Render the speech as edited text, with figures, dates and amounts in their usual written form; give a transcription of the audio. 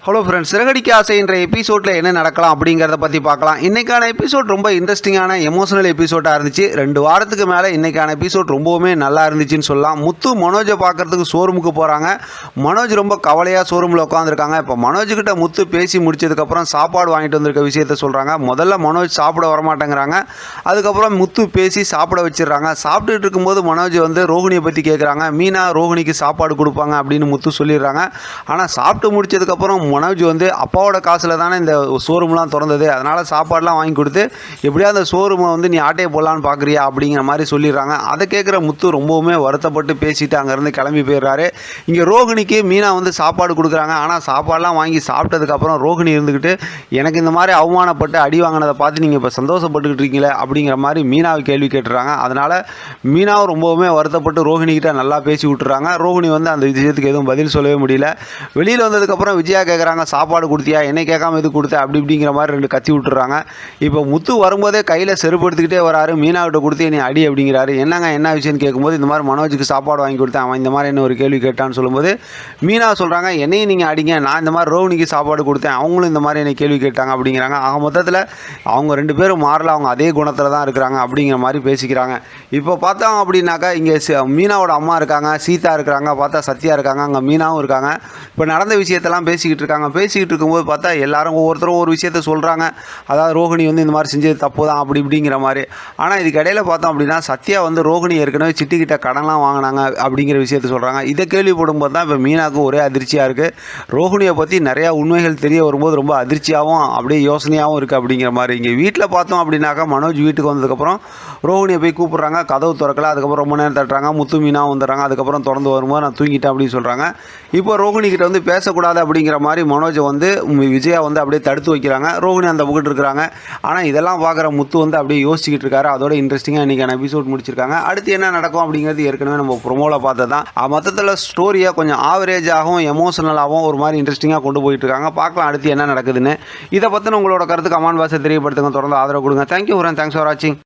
Hello friends, Siragadikka ஆசை என்ற எபிசோடில் என்ன நடக்கலாம் அப்படிங்கிறத பற்றி பார்க்கலாம். இன்றைக்கான எபிசோட் ரொம்ப இன்ட்ரெஸ்டிங்கான எமோஷனல் எபிசோடாக இருந்துச்சு. 2 வாரத்துக்கு மேலே இன்றைக்கான எபிசோட் ரொம்பவுமே நல்லா இருந்துச்சுன்னு சொல்லலாம். முத்து மனோஜை பார்க்குறதுக்கு ஷோரூமுக்கு போகிறாங்க. மனோஜ் ரொம்ப கவலையாக ஷோரூமில் உட்காந்துருக்காங்க. இப்போ மனோஜ்கிட்ட முத்து பேசி முடிச்சதுக்கப்புறம் சாப்பாடு வாங்கிட்டு வந்திருக்க விஷயத்த சொல்கிறாங்க. முதல்ல மனோஜ் சாப்பிட வரமாட்டேங்கிறாங்க. அதுக்கப்புறம் முத்து பேசி சாப்பிட வச்சிடுறாங்க. சாப்பிட்டுட்டு இருக்கும்போது மனோஜ் ரோஹிணியை பற்றி கேட்குறாங்க. மீனா ரோஹிணிக்கு சாப்பாடு கொடுப்பாங்க அப்படின்னு முத்து சொல்லிடுறாங்க. ஆனால் சாப்பிட்டு முடிச்சதுக்கப்புறம் மனோஜ் அப்பாவோட காசில் தானே இந்த ஷோரூம்லாம் திறந்தது, அதனால் சாப்பாடெலாம் வாங்கி கொடுத்து எப்படியா அந்த ஷோரூமை நீ ஆட்டையை போடலான்னு பார்க்குறியா அப்படிங்கிற மாதிரி சொல்லிடுறாங்க. அதை கேட்குற முத்து ரொம்பவுமே வருத்தப்பட்டு பேசிட்டு அங்கேருந்து கிளம்பி போயிடுறாரு. இங்கே ரோஹிணிக்கு மீனா சாப்பாடு கொடுக்குறாங்க. ஆனால் சாப்பாடெலாம் வாங்கி சாப்பிட்டதுக்கப்புறம் ரோஹிணி இருந்துக்கிட்டு எனக்கு இந்த மாதிரி அவமானப்பட்டு அடி வாங்கினதை பார்த்து நீங்கள் இப்போ சந்தோஷப்பட்டுக்கிட்டு இருக்கீங்களே அப்படிங்கிற மாதிரி மீனாவை கேள்வி கேட்டுறாங்க. அதனால் மீனாவும் ரொம்பவுமே வருத்தப்பட்டு ரோஹிணிக்கிட்ட நல்லா பேசி விட்டுறாங்க. ரோஹிணி அந்த விஷயத்துக்கு எதுவும் பதில் சொல்லவே முடியல. வெளியில் வந்ததுக்கப்புறம் விஜயா கேட்குறாங்க, சாப்பாடு கொடுத்தியா, என்னை கேட்காம இது கொடுத்த அப்படி இப்படிங்கிற மாதிரி 2 கத்தி விட்டுறாங்க. இப்போ முத்து வரும்போதே கையில் செருப்பு எடுத்துக்கிட்டே வராரு. மீனாவிட்ட கொடுத்து என்னை அடி அப்படிங்கிறாரு. என்னங்க என்ன விஷயம்னு கேட்கும்போது இந்த மாதிரி மனோஜுக்கு சாப்பாடு வாங்கி கொடுத்தேன், அவன் இந்த மாதிரி என்ன ஒரு கேள்வி கேட்டான்னு சொல்லும்போது மீனா சொல்கிறாங்க, என்னையும் நீங்கள் அடிங்க, நான் இந்த மாதிரி ரோஹிணிக்கு சாப்பாடு கொடுத்தேன், அவங்களும் இந்த மாதிரி என்னை கேள்வி கேட்டாங்க அப்படிங்கிறாங்க. ஆக மொத்தத்தில் அவங்க 2 பேரும் மாறல, அவங்க அதே குணத்தில் தான் இருக்கிறாங்க அப்படிங்கிற மாதிரி பேசிக்கிறாங்க. இப்போ பார்த்தோம் அப்படின்னாக்கா இங்கே மீனாவோட அம்மா இருக்காங்க, சீதா இருக்கிறாங்க, பார்த்தா சத்யா இருக்காங்க, அங்கே மீனாவும் இருக்காங்க. இப்போ நடந்த விஷயத்தெல்லாம் பேசிக்கிட்டு இருக்காங்க. பேசிக்கிட்டு இருக்கும்போது பார்த்தா எல்லாரும் ஒவ்வொருத்தரும் ஒரு விஷயத்த சொல்கிறாங்க. அதாவது ரோஹிணி இந்த மாதிரி செஞ்சது தப்பு தான் அப்படி இப்படிங்கிற மாதிரி. ஆனால் இதுக்கு இடையில பார்த்தோம் அப்படின்னா சத்யா ரோஹிணி ஏற்கனவே சிட்டிக்கிட்ட கடன்லாம் வாங்கினாங்க அப்படிங்கிற விஷயத்த சொல்கிறாங்க. இதை கேள்விப்படும்போது தான் இப்போ மீனாவுக்கு ஒரே அதிர்ச்சியாக இருக்குது. ரோஹிணியை பற்றி நிறையா உண்மைகள் தெரிய வரும்போது ரொம்ப அதிர்ச்சியாகவும் அப்படியே யோசனையாகவும் இருக்குது அப்படிங்கிற மாதிரி. இங்கே வீட்டில் பார்த்தோம் அப்படின்னாக்கா மனோஜ் வீட்டுக்கு வந்ததுக்கப்புறம் ரோஹிணியை போய் கூப்பிட்றாங்க. கதவு திறக்கல. அதுக்கப்புறம் ரொம்ப நேரம் தட்டுறாங்க. முத்து மீனாவும் வந்துடுறாங்க. அதுக்கப்புறம் திறந்து வரும்போது நான் தூங்கிட்டேன் அப்படின்னு சொல்கிறாங்க. இப்போ ரோஹிணி கிட்ட பேசக்கூடாது அப்படிங்கிற மாதிரி மனோஜை விஜயா அப்படியே தடுத்து வைக்கிறாங்க. ரோஹிணி அந்த பக்கத்து இருக்கிறாங்க. ஆனால் இதெல்லாம் பார்க்குற முத்து அப்படியே யோசிச்சுக்கிட்டு இருக்காரு. அதோட இன்ட்ரெஸ்டிங்காக இன்றைக்கான எபிசோட் முடிச்சிருக்காங்க. அடுத்து என்ன நடக்கும் அப்படிங்கிறது ஏற்கனவே நம்ம ப்ரொமோவில் பார்த்தது தான். மொத்தத்தில் ஸ்டோரியை கொஞ்சம் ஆவரேஜாகவும் எமோஷனலாகவும் ஒரு மாதிரி இன்ட்ரெஸ்டிங்காக கொண்டு போயிட்டு இருக்காங்க. பார்க்கலாம் அடுத்து என்ன நடக்குதுன்னு. இதை பற்றின உங்களோட கருத்து கமெண்ட் பாக்ஸில் தெரியப்படுத்துங்க. தொடர்ந்து ஆதரவு கொடுங்க. தேங்க்யூ ஃப்ரெண்ட், தேங்க்ஸ் ஃபார் வாட்சிங்.